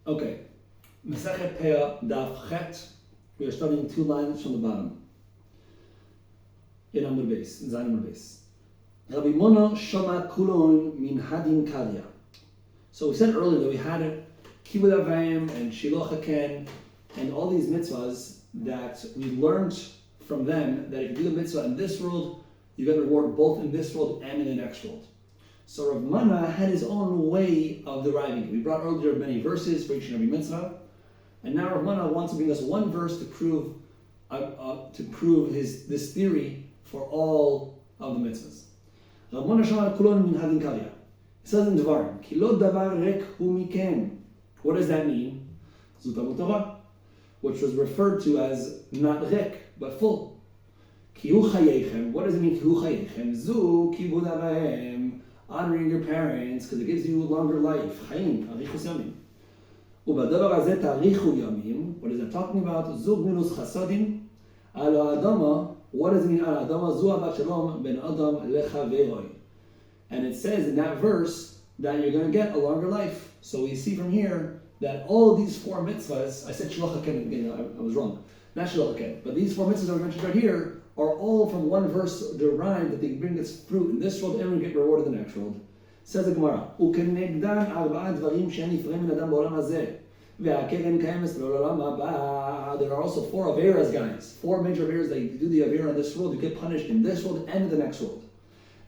Okay. Maschet peah daf chet. We are studying 2 lines from the bottom. In Amud Beis, in Zayin Amud Beis. Rabbi Mona shama kulon min hadin kalya. So we said earlier that we had Kibud Avayim and Shiloh Haken and all these mitzvahs that we learned from them that if you do the mitzvah in this world, you get reward both in this world and in the next world. So Rav Mana had his own way of deriving it. We brought earlier many verses for each and every mitzvah, and now Rav Mana wants to bring us one verse to prove this theory for all of the mitzvahs. Rav Mana shama kulon min hadin kalya. It says in Devarim, Ki lo davar rek hu mikem. What does that mean? Zutamut Torah, which was referred to as not rek, but full. Ki hu chayechem. What does it mean, ki hu chayechem? Zu kibud avahem. Honoring your parents, because it gives you longer life. Chaim, arichus yamim. Ubadavar hazeh tarichu yamim. What is that talking about? Zug minus chasadim. Ala adama. What does it mean, ala adama? Zu avat shalom ben adam lechaveroi. And it says in that verse that you're going to get a longer life. So we see from here that all of these 4 mitzvahs, I said Shiloh Haken again, I was wrong. Not Shiloh Haken, but these 4 mitzvahs that we mentioned right here are all from one verse derived that they bring us fruit in this world and we get rewarded in the next world. Says the Gemara, "Ukenegdan arba'a dvarim she'en nifreim min adam ba'olam hazeh, ve'akeren kaemes le'olam haba." There are also 4 averas, guys. 4 major averas that you do the avera in this world, you get punished in this world and in the next world.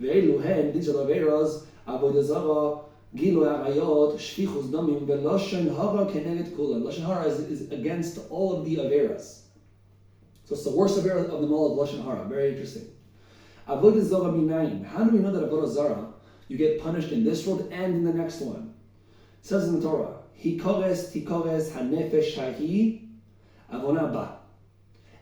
Ve'elu hen, these are the averas, avodah zarah, gilu arayot, shfichus damim, ve'loshen hara keneged kulam. Loshen hara is against all of the averas. So it's the worst avera of them all, of Lashon Hara. Very interesting. Avodah Zarah minayin. How do we know that Avodah Zarah, you get punished in this world and in the next one? It says in the Torah, Hikores tikores hanefesh hahi avona ba.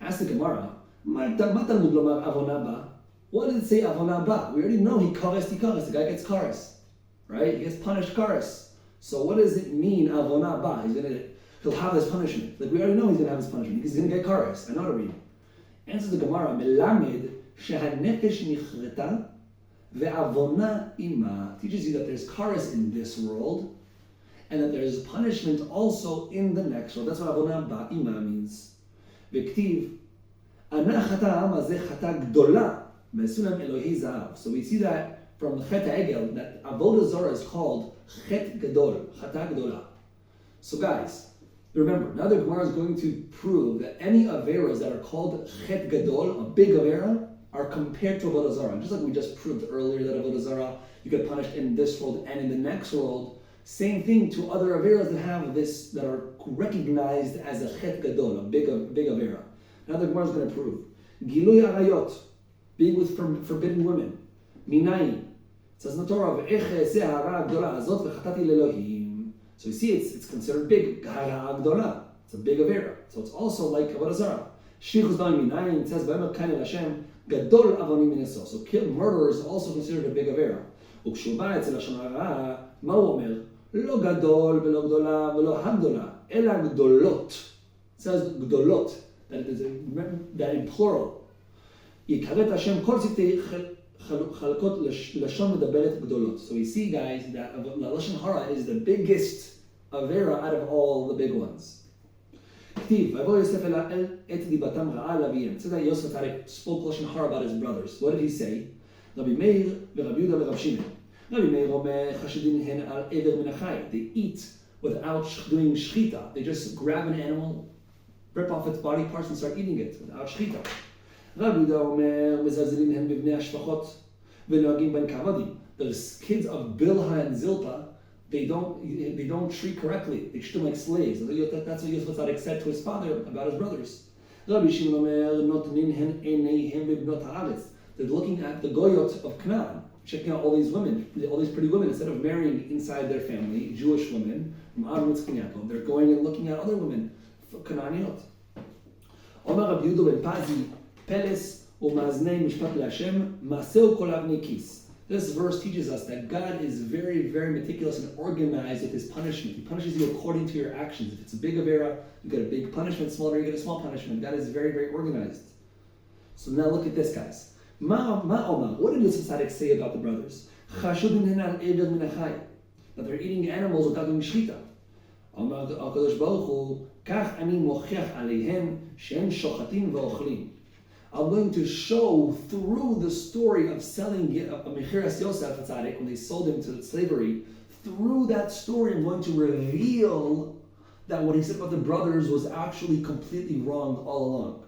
Ask the Gemara, Ma Talmud lomar avona ba? What did it say avona ba? We already know Hikores tikores. The guy gets kares, right? He gets punished kares. So what does it mean avona ba? He'll have his punishment. Like we already know he's going to have his punishment. He's going to get kares. I know how to read. Answers the Gemara, Melamed shehanefesh nichreta ve'avona ima. Teaches you that there's kares in this world and that there's punishment also in the next world. That's what avona ba'ima means. V'ktiv ana chata ha'am hazeh chata gdola me'sulam Elohi zahav. So we see that from Chet HaEgel that Avodah Zarah is called Chet Gadol, Chata Gdola. So guys, remember, now the Gemara is going to prove that any averas that are called Chet Gadol, a big avera, are compared to Avodah Zarah. Just like we just proved earlier that Avodah Zarah, you get punished in this world and in the next world. Same thing to other averas that have this, that are recognized as a Chet Gadol, a big avera. Now the Gemara is going to prove. Gilui Arayot, being with forbidden women. Minayin. It says in the Torah, Ve'ech se hara gdola azot v'chatati lelohim. So you see, it's considered big. It's a big avera. So it's also like Avodah Zarah. Shvichus damim minayin. It says V'emer kainel Hashem gadol avonim minaso. So murder is also considered a big avera. Ukshu ba etzel lashon hara, ma hu omer? Lo gadol v'lo gdola v'lo hagdola, ela gdolot. It says gdolot, that in plural. Yikaret Hashem kol tzitei chalkot lashon medaberet gdolot. So we see, guys, that Lashon Hara is the biggest avera out of all the big ones. Ktiv, Vayvo Yosef el et dibatam ra'a laviyim. It says that Yosef spoke Lashon Hara about his brothers. What did he say? Rabbi Meir veRabbi Yehuda veRav Shimon. Rabbi Meir omer chashidin hen al eder min achai. They eat without doing shchita. They just grab an animal, rip off its body parts and start eating it without shchita. Rabbi Yehuda omer mezalzelin hen b'bnei hashpachot v'noagim ben kavadim. The kids of Bilha and Zilpah, they don't treat correctly. They treat them like slaves. That's what Yosef said to his father about his brothers. Rabbi Shimon omer notnin hen eineihem b'bnot haaretz. They're looking at the goyot of Canaan, checking out all these women, all these pretty women, instead of marrying inside their family, Jewish women, they're going and looking at other women, Canaaniot. Omer Rabbi Yehuda ben Pazi, Peles u'maznei mishpat leHashem, maseu kol avnei kis. This verse teaches us that God is very, very meticulous and organized with his punishment. He punishes you according to your actions. If it's a big avera, you get a big punishment. Smaller, you get a small punishment. God is very, very organized. So now look at this, guys. What did Yosef Tzaddik say about the brothers? That they're eating animals without doing shchita. אמר הקדוש ברוך הוא, כך אני מוכיח עליהם שהם שוחטים ואוכלים. I'm going to show through the story of selling Mechiras Yosef Tzaddik, when they sold him to slavery, through that story I'm going to reveal that what he said about the brothers was actually completely wrong all along.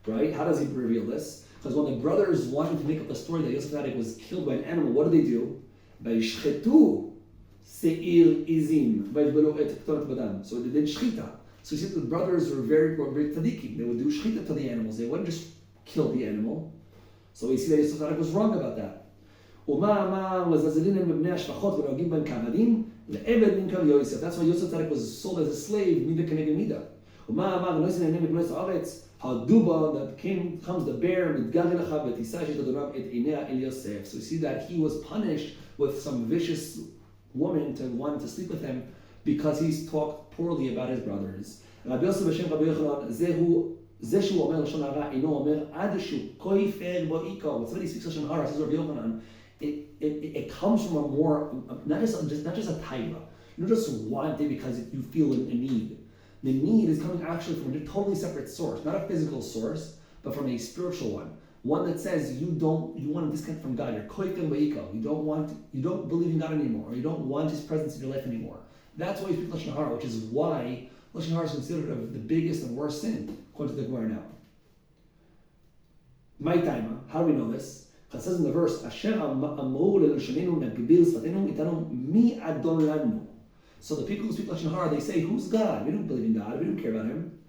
Right? How does he reveal this? Because when the brothers wanted to make up the story that Yosef Tzaddik was killed by an animal, what did they do? Vayishchetu se'ir izim. So they did shchita. So you see the brothers were very tzaddikim. They would do shchita to the animals. They wouldn't just kill the animal. So we see that Yosef Tzaddik was wrong about that. That's why Yosef Tzaddik was sold as a slave, mida keneged mida. That comes the bear, so we see that he was punished with some vicious woman to want to sleep with him because he's talked poorly about his brothers. Rabbi Yosef Hashem Rabbi Yochanan, זה שהוא אומר לשון הרע אינו אומר עד שהוא כופר בו עיקר. When somebody speaks לשון הרע, says Rabbi Yochanan, it comes from a more, not just a taiva. You don't just want it because you feel a need. The need is coming actually from a totally separate source, not a physical source, but from a spiritual one. One that says you want to disconnect from God. You're koifen ba'iko. You don't believe in God anymore, or you don't want His presence in your life anymore. That's why you speak lashon hara, which is why lashon hara is considered the biggest and worst sin, according to the Gemara now. My time. How do we know this? It says in the verse, "Asher amru lelshonenu nagbir sfatenu itanu mi adon lanu." So the people who speak lashon hara, they say, "Who's God? We don't believe in God. We don't care about Him."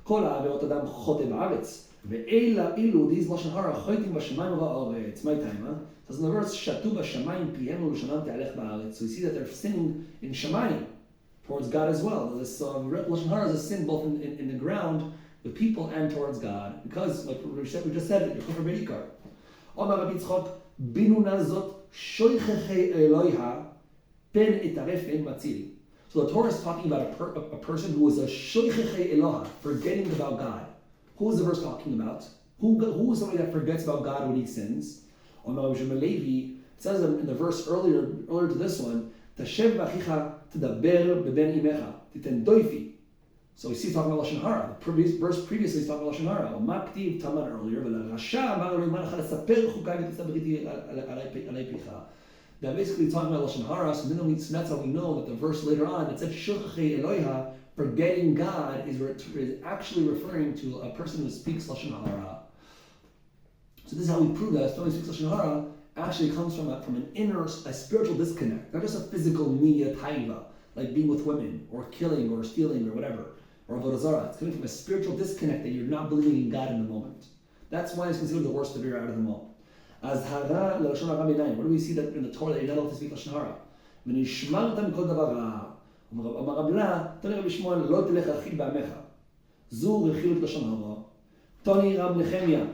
Kol ha'averot adam chote ba'aretz. Ve'ela ilu, these lashon hara choitim b'shamayim va'aretz. My time. It says in the verse, "Shatu b'shamayim pihem u'lshonam te'alech ba'aretz." So we see that they're sinning in shamayim towards God as well. This lashon hara is a sin both in the ground with people and towards God, because like we just said, you're kofar beikar. Omar Rabbi Yitzchak binu nazot shoichechei Eloha pen etarefen matzil. So the Torah is talking about a person who is a shoichechei Eloha, forgetting about God. Who is the verse talking about? Who is somebody that forgets about God when he sins? Omar Rabbi Shimon Levi, it says in the verse earlier to this one, Tashev v'achicha tadaber beben imecha titen doifi. So we see talking about lashon hara. The previous verse previously is talking about lashon hara. Maktiv taman earlier, that basically talking about lashon hara. So then that's how we know that the verse later on it said shochechei Eloha, forgetting God, is actually referring to a person who speaks lashon hara. So this is how we prove that somebody speaks lashon hara actually comes from an inner, a spiritual disconnect, not just a physical niya taiva, like being with women or killing or stealing or whatever. Or avodah zarah. It's coming from a spiritual disconnect that you're not believing in God in the moment. That's why it's considered the worst severe out of them all. As hara lashon hara b'inayim. What do we see that in the Torah that you're not allowed to speak lashon hara? V'nishmarta mikol davar ra. Amar Rabla, Tani Rabbi Shmuel, lo telech achil ba'amecha. Zu rechilut lashon hara. Tani Rab Nechemia.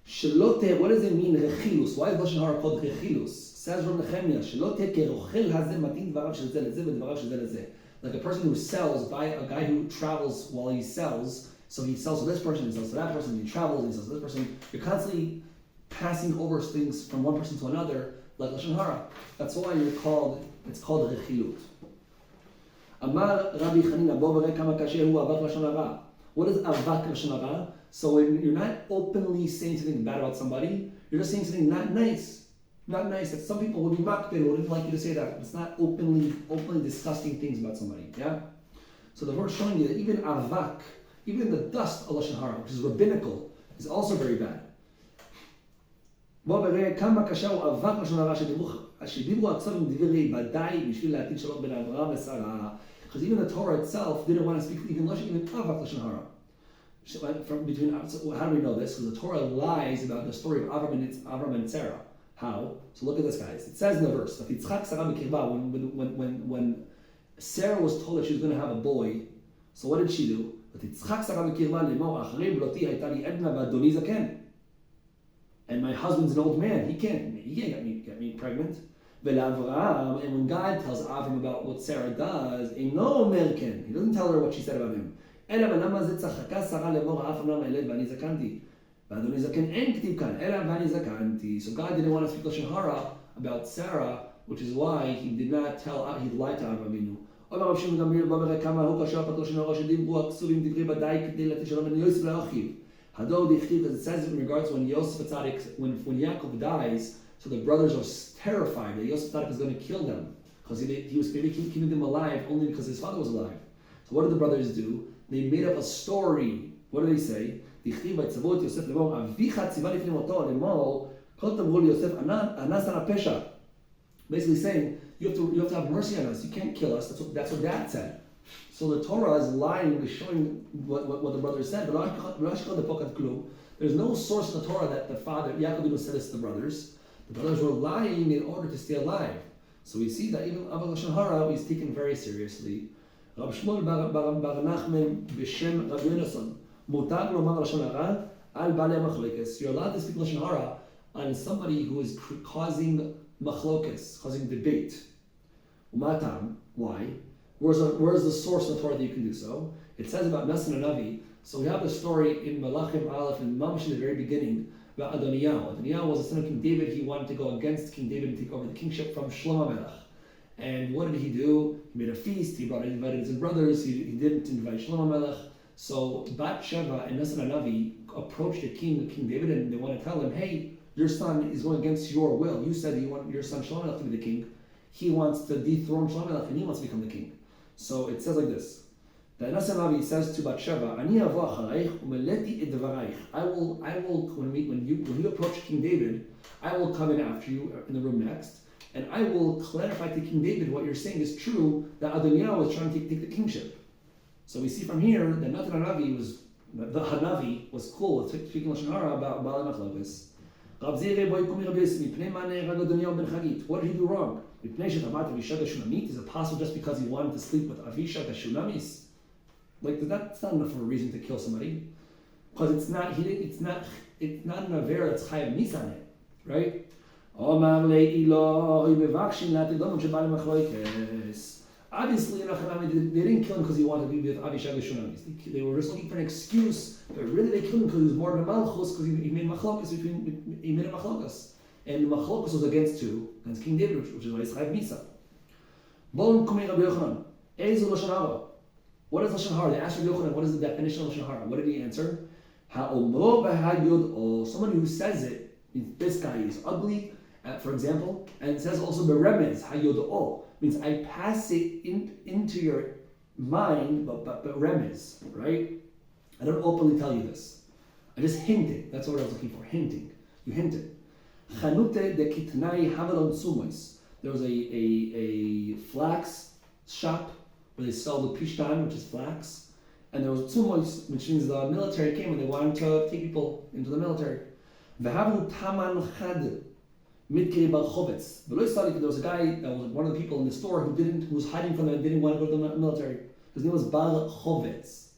Shelo what does it mean rechilus? Why is lashon hara called rechilus? Says Rab Nechemia, shelo kerochel hazeh matin dvarav shel zeh lezeh v'dvarav shel zeh lezeh. Like a person who sells, by a guy who travels while he sells. So he sells to this person, he sells to that person, he travels, he sells to this person. You're constantly passing over things from one person to another, like lashon hara. That's why it's called rechilut. Amar Rabbi Chanina, bo v'rei kama kasher hu avak lashon hara. What is avak lashon hara? So when you're not openly saying something bad about somebody, you're just saying something not nice. Not nice. That some people would be makbid, wouldn't like you to say that. It's not openly disgusting things about somebody. Yeah. So the verse showing you that even avak, even the dust of lashon hara, which is rabbinical, is also very bad. Because even the Torah itself didn't want to speak even avak lashon hara. So how do we know this? Because the Torah lies about the story of Avram and Sarah. How? So look at this, guys. It says in the verse, when Sarah was told that she was going to have a boy, so what did she do? And my husband's an old man. He can't get me pregnant. And when God tells Avram about what Sarah does, he doesn't tell her what she said about him. So God didn't want to speak lashon hara about Sarah, which is why he lied to Avraham Avinu. אומר רב שמעון גמליאל ואומר כמה הוא כאשר פתרו של הראש דיברו הכסובים דברי בדי כדי לתת שלום בין יוסף לאחיו. Hador dichtiv, as it says in regards to when Yosef Tzadik, when Yaakov dies, so the brothers are terrified that Yosef Tzadik is going to kill them because he was maybe keeping them alive only because his father was alive. So what did the brothers do? They made up a story. What do they say? Dichtiv v'tzavot Yosef lemor avicha tziva lifnei moto lemor kol tamru Yosef anas ana pesha. Basically saying you have to have mercy on us. You can't kill us. That's what Dad said. So the Torah is lying, is showing what the brothers said. But there's no source in the Torah that the father, Yaakov, said this to the brothers. The brothers were lying in order to stay alive. So we see that even Abba Lashon Hara is taken very seriously. Rab Shmuel bar Nachman b'shem Rabbi Yonason mutar lomar Lashon Hara al balei machlokes. You're allowed to speak Lashon Hara on somebody who is causing machlokes, causing debate. Umatam, why? Where's the source of the Torah that you can do so? It says about Nasan and Navi. So we have the story in Malachim Aleph and Mamash in the very beginning about Adoniyahu. Adoniyahu was the son of King David. He wanted to go against King David and take over the kingship from Shlomo Melech. And what did he do? He made a feast. He invited his brothers. He didn't invite Shlomo Melech. So Bat Sheva and Nasan and Navi approached King David, and they want to tell him, hey, your son is going against your will. You said you want your son Shlomo Melech to be the king. He wants to dethrone Shlomo Melech and he wants to become the king. So it says like this. The Nasan Navi says to Bathsheba, "Ani avo achareich umeleti et dvaraich." I will. When you approach King David, I will come in after you in the room next, and I will clarify to King David what you're saying is true. That Adoniyahu was trying to take the kingship. So we see from here that Natan Hanavi was cool with speaking lashon hara about balei machlokes. Rab Zirei boy kumi Rabbi Yossi mipnei manei rag Adoniyahu ben Chagit. What did he do wrong? Is it possible just because he wanted to sleep with Avishag Shunamis? Like that's not enough of a reason to kill somebody, because it's not an aver that's chayav nisan it, right? Obviously, they didn't kill him because he wanted to be with Avishag Shunamis. They were just looking for an excuse, but really they killed him because he was more than a malchus, because he made machlokas he made a machlokas. And Machlokas was against who? Against King David, which is why he's Chayav Misa. Bolon Kumei Rabbi Yochanan. Ezu Lashon Hara. What is Lashon Hara? They asked Rabbi Yochanan, what is the definition of Lashon Hara? What did he answer? Ha'omro b'ha'yod o. Someone who says it, means this guy is ugly, for example, and it says also beremez, ha'yod o. Means I pass it into your mind, but remez, right? I don't openly tell you this. I just hint it. That's what I was looking for, hinting. You hint it. Chanute de kitnai havelon sumois. There was a flax shop where they sell the pishtan, which is flax, and there was sumois, which means the military came and they wanted to take people into the military. V'havlu taman chad midkei barchovetz. There was a guy that was one of the people in the store who was hiding from them and didn't want to go to the military. His name was Bar Chovetz.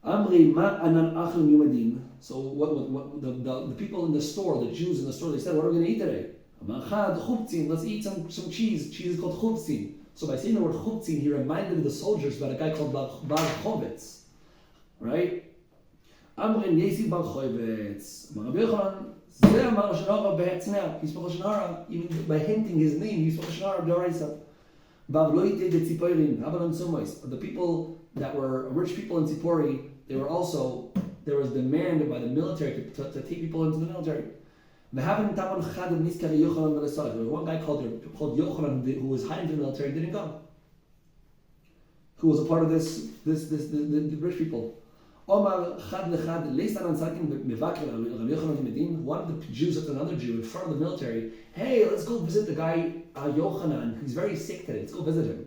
Amri ma anan achim yumadim. So what the people in the store, the Jews in the store, they said, what are we going to eat today? Let's eat some cheese. Cheese is called chuptzin. So by saying the word chuptzin, he reminded the soldiers about a guy called Bar Chovetz. Right? Amrin Yesi Bar Chovetz. Rabbi Yochanan, Zeh Amar Lashon Hara be'etzneh. He spoke Lashon Hara, even by hinting his name, he spoke Lashon Hara b'oraisa. Bav lo yitei de tziporim, habalon sumois. The people that were rich people in Tzipori, there was demand by the military to take people into the military. There was one guy called Yochanan who was hiding in the military, didn't go. Who was a part of the rich people. One of the Jews said to another Jew in front of the military, hey, let's go visit the guy Yochanan. He's very sick today. Let's go visit him.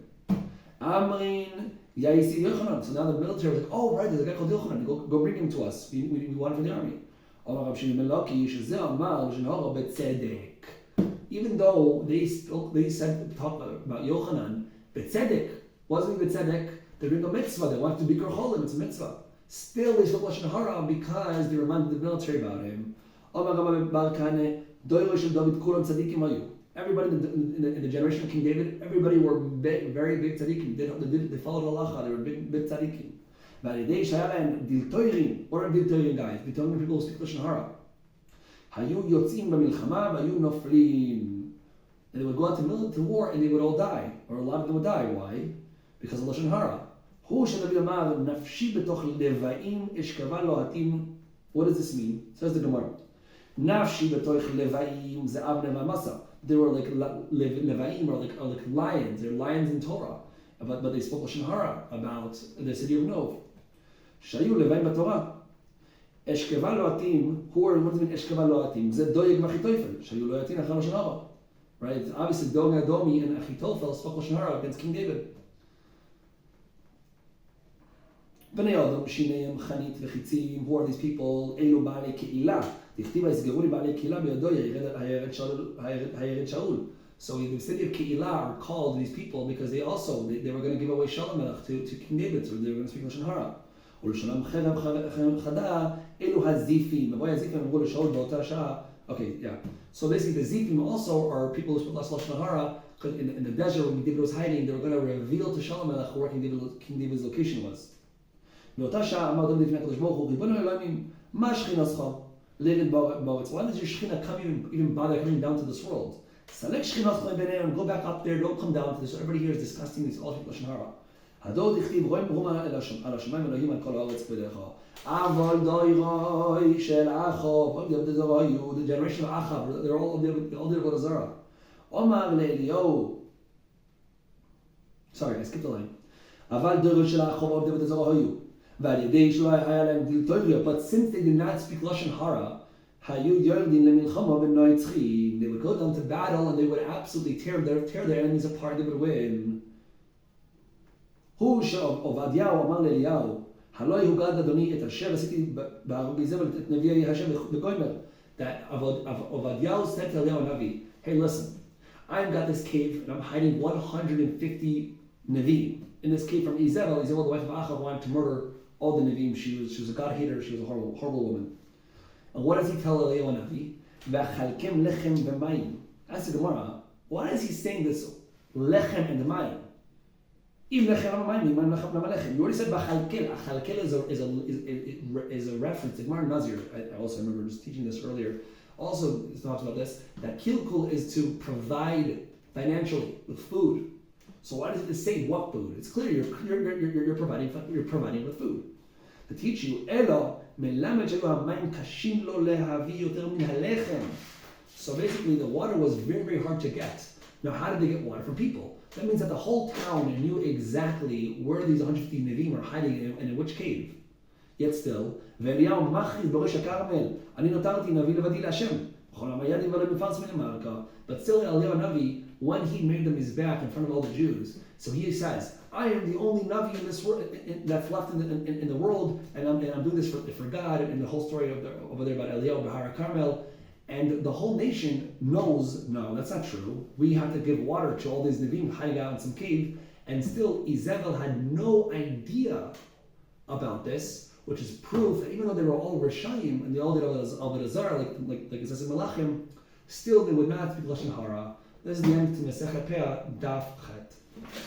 Amrin Yaisi Yochanan. So now the military was like, oh right, there's a guy called Yochanan. Go bring him to us. We want him for the army. Even though they said talk about Yochanan, Betzedek wasn't Betzedek. They bring a mitzvah. They want to be Kercholim. It's a mitzvah. Still, they spoke Lashon Hara because they reminded the military about him. Everybody in the generation of King David, everybody were very big tzaddikim. They followed halacha. They were big tzaddikim. What are diltoirim guys? Diltoirim people who speak Lashon Hara. And they would go out to war and they would all die, or a lot of them would die. Why? because of Lashon Hara. Hu shedavid amar nafshi betoch levaim eshkava lo hatim. What does this mean? Says the Gemara. Nafshi betoch levaim ze avne v'amasa. They were like levaim, or like lions. They're lions in Torah, but they spoke Lashon Hara about the city of Nov. Shayu levaim b'Torah. Eshkeva lo hatim. Who are, what does it mean eshkeva lo hatim? Ze doeg v'achitophel. Shayu lo hatim achar Lashon Hara. Right? It's obviously Doeg Adomi and Achitophel spoke Lashon Hara against King David. Bnei Adam, Shineim, Chanit, V'chitzim, who are these people? Elu Ba'alei Ke'ilah. Dichtiva Yisgeru li Ba'alei Ke'ilah b'yado Hayeret Shaul. So the city of Ke'ilah are called these people because they were going to give away Shalom Melech to King David, so they were going to speak Lashon Hara. U'Lashonam Chada, Elu HaZifim. Mavoy HaZifim אמרו לשאול באותה שעה. Okay, yeah. So basically the Zifim also are people who speak Lashon Hara. In the desert when David was hiding, they were going to reveal to Shalom Melech where King David's location was. באותה שעה אמר דוד לפני הקדוש ברוך הוא, ריבונו אלוהים, מה שכינתך לירד בארץ? Why does your Shekhinah come even bother coming down to this world? סלק שכינתך ביניהם, go back up there, don't come down to this. So everybody here is discussing this all Lashon Hara. הדוד הכתיב, רואים ברומה על השמיים אלוהים על כל הארץ בדרך. אבל דוירוי של אחוב, the generation of Achab, they're all there about Zara. אומר לאליהו, sorry, I skipped the line. אבל דוירוי של אחוב עובדי זרע היו. But since they did not speak Lashon Hara, they would go down to battle and they would absolutely tear their enemies apart. They would win. That Ovadiah said to Eliyahu Navi, hey, listen, I've got this cave and I'm hiding 150 Nevi'im in this cave from Izebel. Izebel, the wife of Achab, wanted to murder all the Nevi'im. She was a God hater. She was a horrible woman. And what does he tell Eliyahu Navi? V'chalkem lechem v'mayim. Ask the Gemara, why is he saying this? Lechem and mayim. Even lechem and mayim, lechem. You already said v'chalkel. Chalkel is a reference to Gemara Nazir. I also remember just teaching this earlier. Also, it talks about this, that kilkul is to provide financially with food. So why does it say what food? It's clear you're providing with food. To teach you, so basically the water was very, very hard to get. Now how did they get water from people? That means that the whole town knew exactly where these 150 Nevi'im are hiding and in which cave. Yet still, but still Eliyahu Navi, when he made the Mizbeach in front of all the Jews, so he says, I am the only Navi in this world that's left in the world, and I'm doing this for God, and the whole story over there about Eliyahu Bahar Carmel, and the whole nation knows, no, that's not true. We have to give water to all these Nevi'im hiding out in some cave, and still Izebel had no idea about this, which is proof that even though they were all Rishayim and they all did Avodah Zarah, like it says in Melachim, still they would not speak Lashon Hara. This is the end to Masechet Peah, Daf Chet.